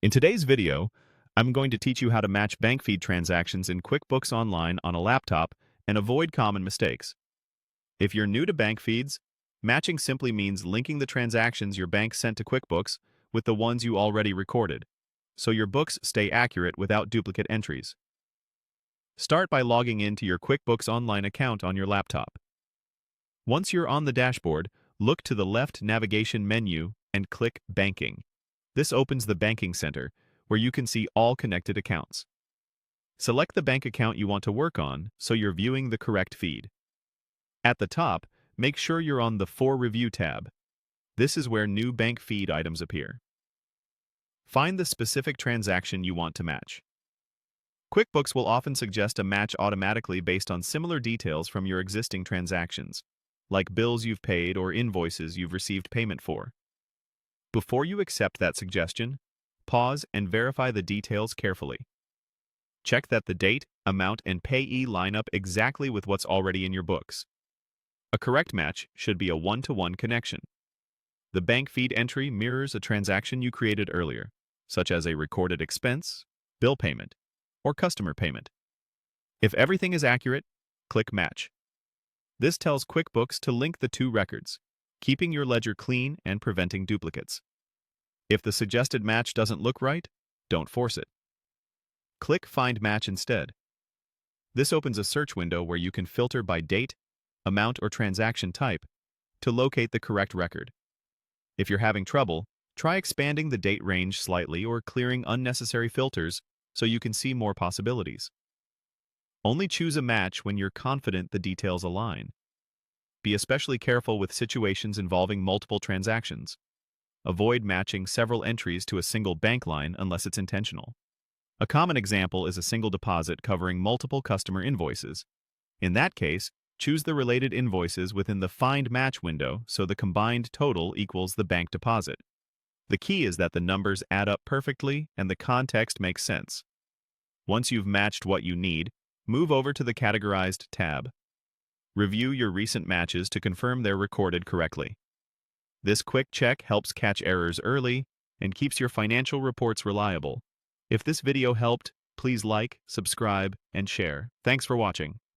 In today's video, I'm going to teach you how to match bank feed transactions in QuickBooks Online on a laptop and avoid common mistakes. If you're new to bank feeds, matching simply means linking the transactions your bank sent to QuickBooks with the ones you already recorded, so your books stay accurate without duplicate entries. Start by logging into your QuickBooks Online account on your laptop. Once you're on the dashboard, look to the left navigation menu and click Banking. This opens the Banking Center, where you can see all connected accounts. Select the bank account you want to work on so you're viewing the correct feed. At the top, make sure you're on the For Review tab. This is where new bank feed items appear. Find the specific transaction you want to match. QuickBooks will often suggest a match automatically based on similar details from your existing transactions, like bills you've paid or invoices you've received payment for. Before you accept that suggestion, pause and verify the details carefully. Check that the date, amount, and payee line up exactly with what's already in your books. A correct match should be a one-to-one connection. The bank feed entry mirrors a transaction you created earlier, such as a recorded expense, bill payment, or customer payment. If everything is accurate, click Match. This tells QuickBooks to link the two records, keeping your ledger clean and preventing duplicates. If the suggested match doesn't look right, don't force it. Click Find Match instead. This opens a search window where you can filter by date, amount, or transaction type to locate the correct record. If you're having trouble, try expanding the date range slightly or clearing unnecessary filters so you can see more possibilities. Only choose a match when you're confident the details align. Be especially careful with situations involving multiple transactions. Avoid matching several entries to a single bank line unless it's intentional. A common example is a single deposit covering multiple customer invoices. In that case, choose the related invoices within the Find Match window so the combined total equals the bank deposit. The key is that the numbers add up perfectly and the context makes sense. Once you've matched what you need, move over to the Categorized tab. Review your recent matches to confirm they're recorded correctly. This quick check helps catch errors early and keeps your financial reports reliable. If this video helped, please like, subscribe, and share. Thanks for watching.